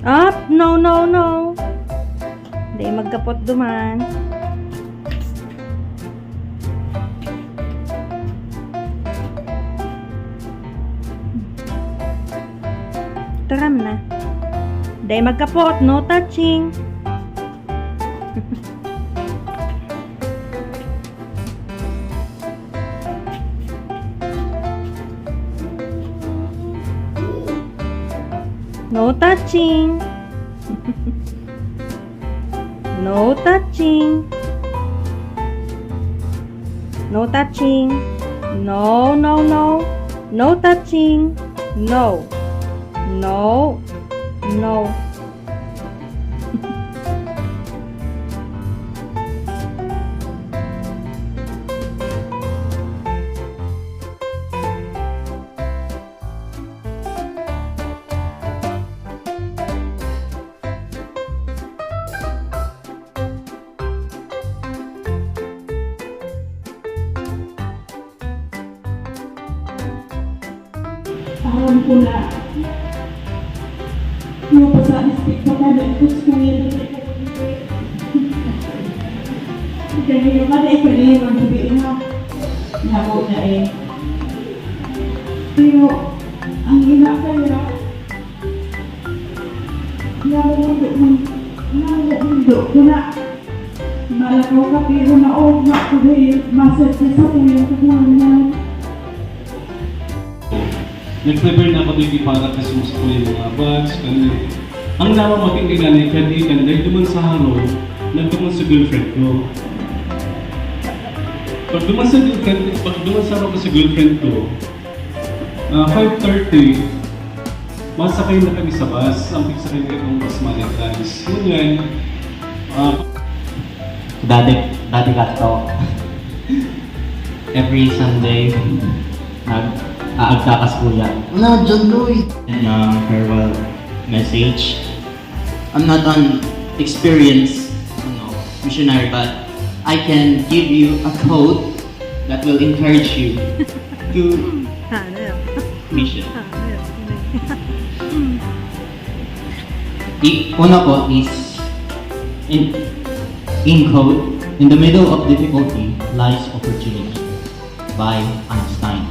Up! No, no, no! Hindi magkapot duman. Taram na. Hindi magkapot. No touching. No touching. No touching. No touching. No, no, no. No touching. No. No. No. Alam ko na yung pasa-istik pa ka na ito sa ngayon kaya yung kada ipalihin ang sabihin na nako na eh. Pero ang ina kaya namundo ko na malakaw ka pero naog na ko dahil masad ka sa kanya kakulang. Nag-prepare na ako dito para Christmas ko yung mga bags, ganun. Ang naman matingin ni kaibigan dahil duman sa halo, nagtuman sa girlfriend ko. Pag duman sa halo ko sa girlfriend ko, 5:30, masakay na kami sa bus. Ang pigsakay na itong bus Malay-Guys. Ngunyan, Dati kato. Every Sunday, nag-aagtakas kuya. Wala, John Lloyd. Farewell message. I'm not an experienced missionary, but I can give you a quote that will encourage you to mission. Una po is in quote, in the middle of difficulty lies opportunity by Einstein.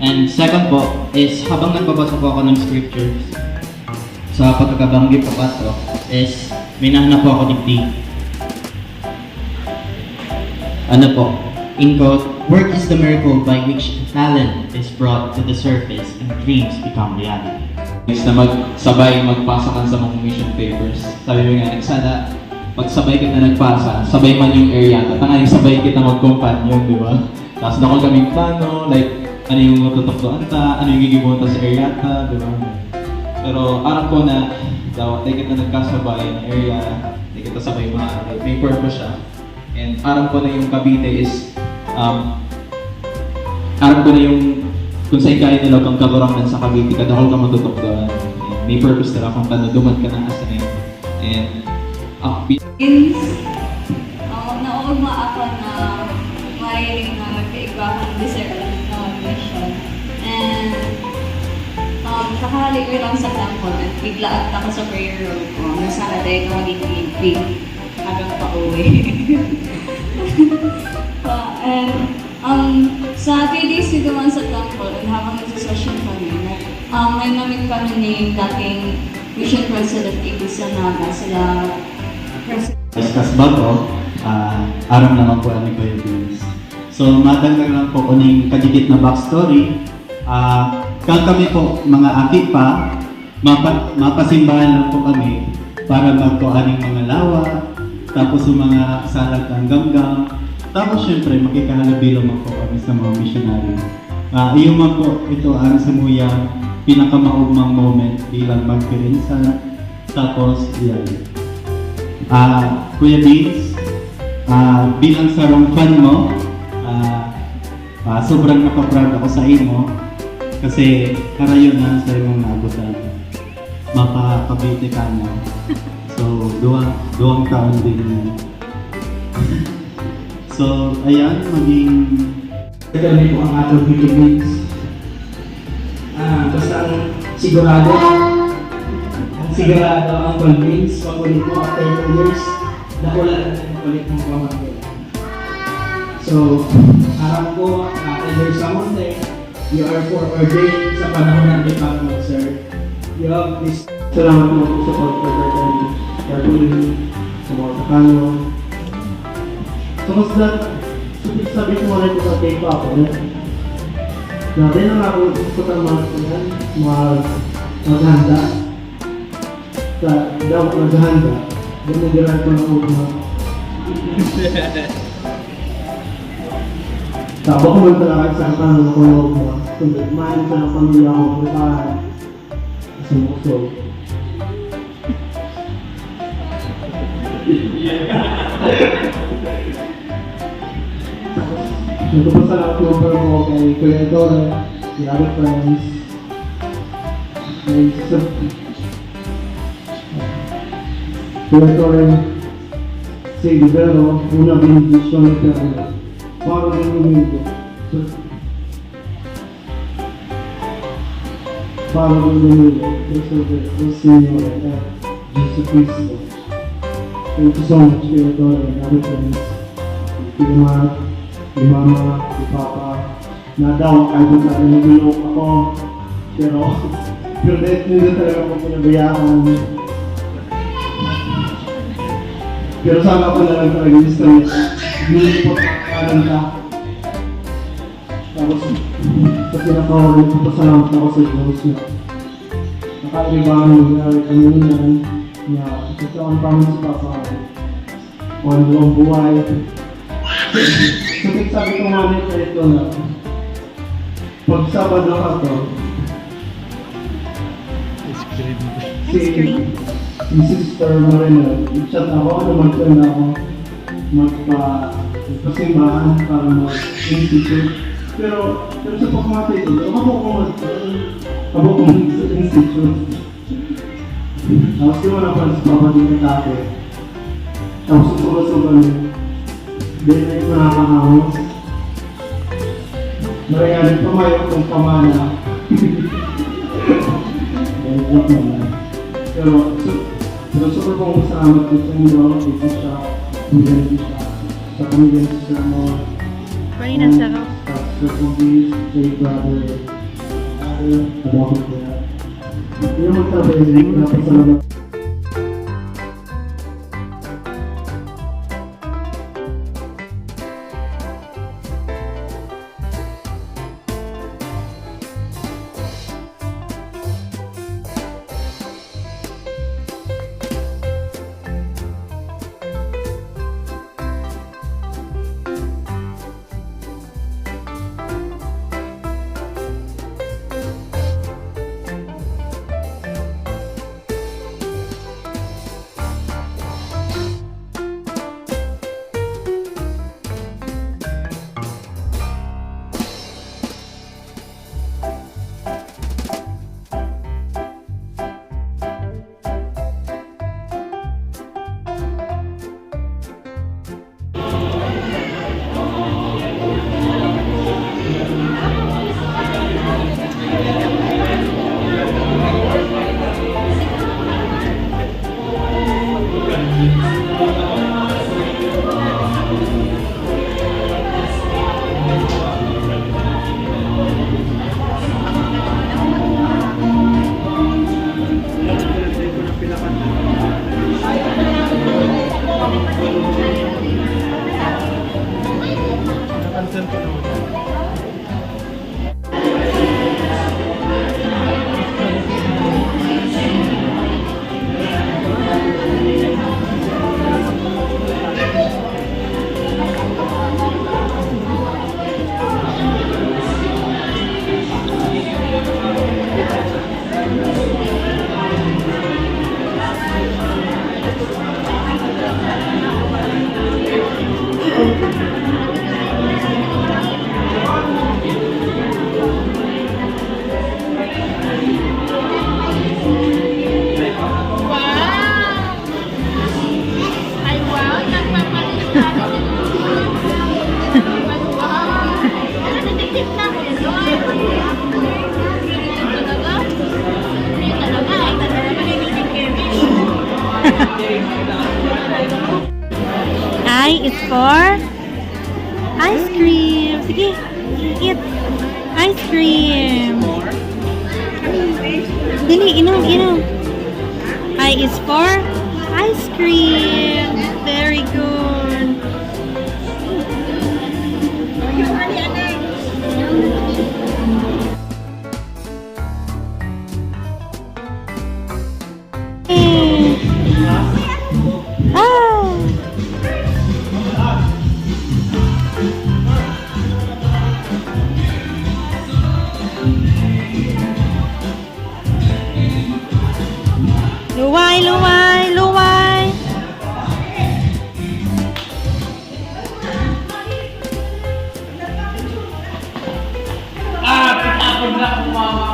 And second po is habang nagbabasa po ako ng scriptures sa pagkakabanggit po ito is may nahanap po ako digdig. Ano po? In quote, work is the miracle by which talent is brought to the surface and dreams become reality. Is na magsabay magpasa ka sa mga mission papers. Sabi mo nga, sana pagsabay kita nagpasa, sabay man yung area. Tangaling sabay kita mag-companion, di ba? Tapos na ko kaming plano, like ano yung matutukdoan ta, ano yung gigibuhan ta sa area ta, di ba? Pero aram ko na daw, di kita nagkasabay ng area, di kita sabay maaari, may purpose siya. And aram ko na yung Cavite is, aram ko na yung kung sa ikay nila kang kagurangan sa Cavite, kadahol ka matutukdoan. May purpose nila kung tanuduman ka na asanin. And naugma ako na may magkaibahang deserve na mission. And kakahalik ko lang sa temple at bigla at ako sa prayer room ko. Nasara dahil ko magiging hanggang pa uwi. And sa 3 days dito man sa temple, and habang nagsasession kami, may namit kami ni dating mission president Ibisa Naga, sila president. Discuss ba ko, aram naman po ano ko yung Vince. So, matagdag lang po kuning kagigit na backstory. Kang kami po, mga akit pa, mapasimbahan lang po kami para magkuhaning mga lawa, tapos yung mga salat ng ganggang, tapos syempre makikahalubilo man po kami sa mga missionary. Iyon man po, ito ang samuyang pinakamaugmang moment bilang magpirinsa, tapos yan. Kuya Vince, bilang sarong fan mo, sobrang nakaproud ako sa imo kasi karayon na sa imong naabutan. Mapakabiti ka na. So, duwang taon din yan. So, ayan, maging... Kami po ang atong Philippines. Basta ang sigurado, ang sigurado ang convince, makulit mo after 2 years, nawala na yung kulit mong pamangkin. So, harap ko, either someone there, you are foreordained sa panahon natin para mag-serve. You have this. Salamat mo sa support for Bertani, Cartulin, sa mga Takano. So, mas na, sabi ko wala ito sa cake pa ako. Dati na ako gusto ng mga maghanda. Sa daw maghanda, gano'n ko na ugma. Tabo ko man talaga sa katanong ko na ugma. Kung main sa ng pamilya ko, prepare. Sa muso. Nagpapasalamat ko po kay Kuya Dora, si other friends, kay Kuya Dora, si Guerrero, una benedisyon na tayo, para rin umigo. Para rin umigo, Cristo Señor, Jesus Cristo. Thank you so much, Kuya Dora, and other friends. Kuya Mark, si Mama, si Papa, na daw kahit sa akin nagulok ako, pero hindi talaga ako pinabayaan. Pero sana ko na lang talaga yung stress, nilipot ang ka. Tapos, sa pinaka-ulit, pasalamat ako sa Diyos na nakaibahan mo nangyari kami niyan na kasi ako namin si Papa on buong buhay. Kasi sabi ko nga nito ito na pag Sabado ako si Sister Marina i-chat ako ano magkano ako magpasimbahan para mag-institute pero sa pagmata ito ako ko mag-institute tapos di mo na pala sa Papa din katate tapos susuga-suga niya din ay nakakahawos. Marangalit pa mayo kung pamana. Joke naman. Pero super pong salamat ko sa inyo. Ito siya. Pumigyan siya. Sa pumigyan siya mo. Kanina sarap. Sa Pumigyan, J. Brother. Abakot ko yan. Hindi yung magsabi. Napasalamat. I is for ice cream. Sige, eat ice cream. Dali, inom. I is for ice cream. Very good. Luway.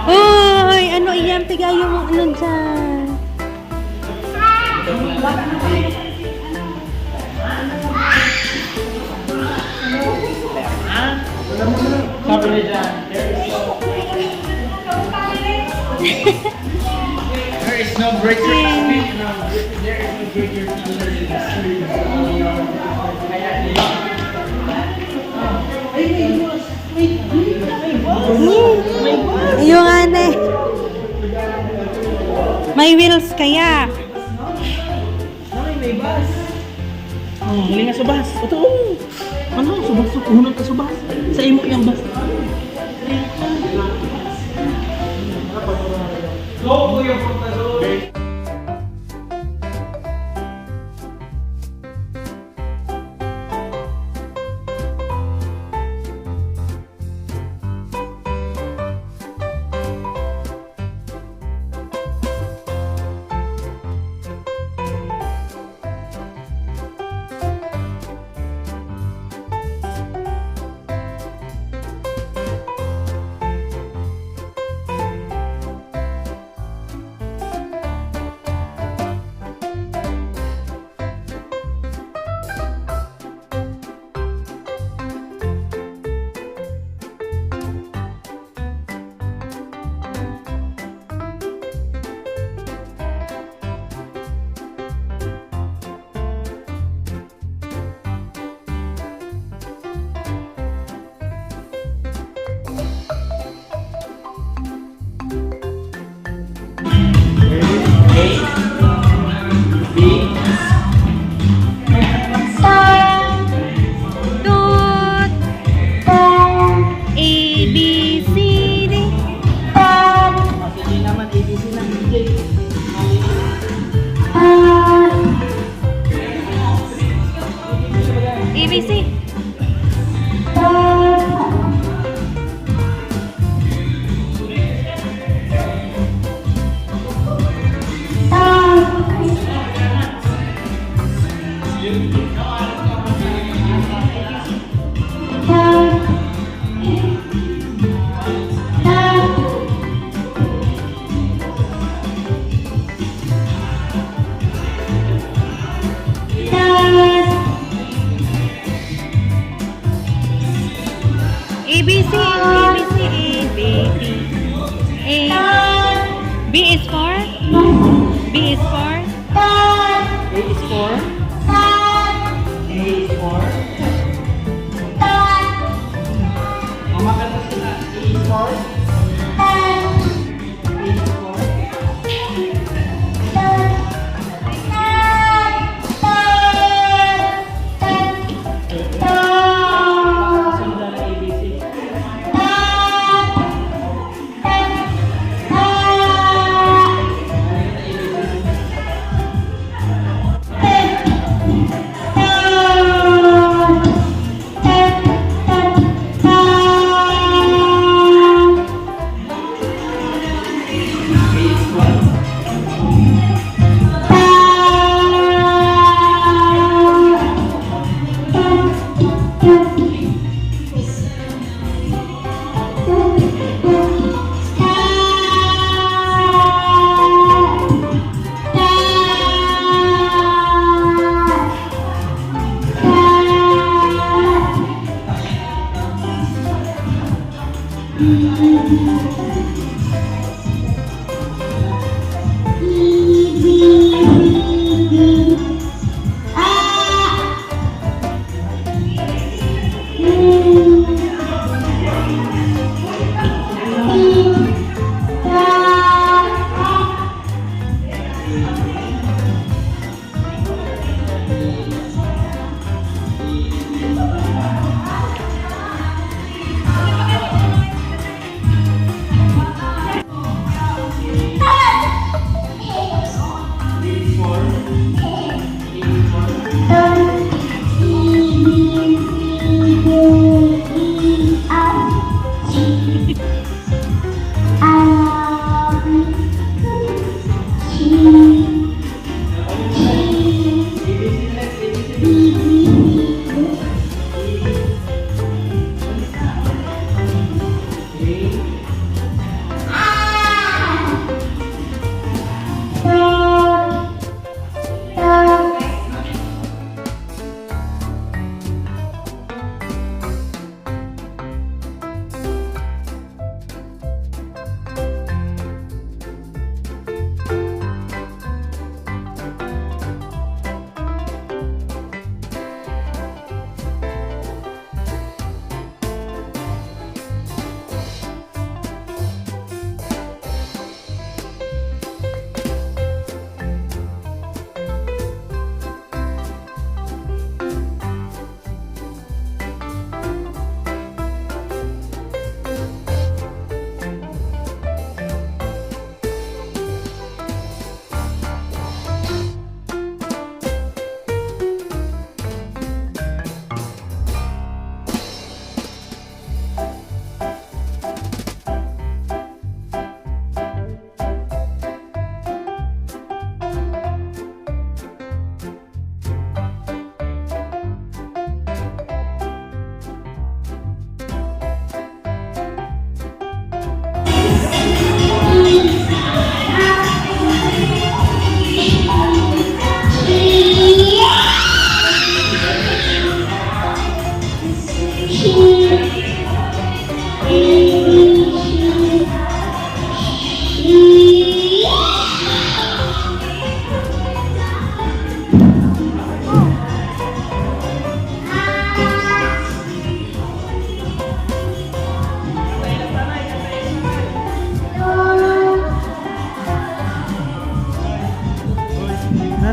Uy, ano iyan? Pigayo mo ano dyan. Sabi na dyan, there is no greater speech. There is no greater teacher in the street. Yung ane. May wheels kaya. May bus. Oh, hilinga sa bus. Ito, ano, subas. Unang ka sa bus. Sa imo yung bus. Go, yung pagkalo. ABC. ABC, ABC, A, baby. A. B is for? B is for? A is for? A is for? Mamakanta sila. A is for? A is for? Sundan ang ABC.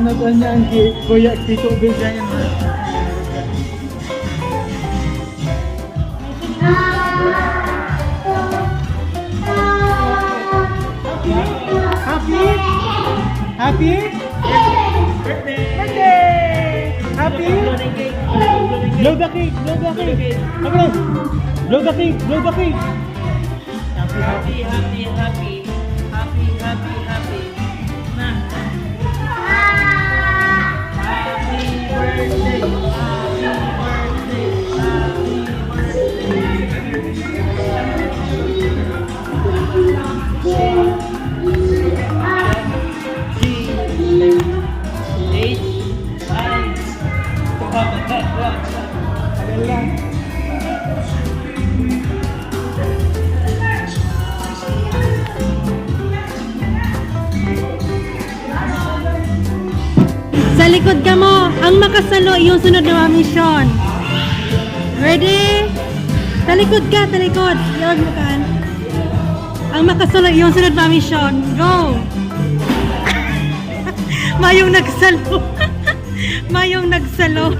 ano ba niyan, Kuya Tito Bill yan. Happy? Happy? Birthday! Happy? Blow the cake! Blow the cake! Okay. Blow the cake! Blow the cake! Happy, happy, happy. Happy, happy, happy. Na. Happy birthday! Sa likod ka mo, ang makasalo yung sunod na mission. Ready? Talikod ka, talikod. Yawag mo kan. Ang makasalo yung sunod na mission. Go! Mayong nagsalo. Mayong nagsalo.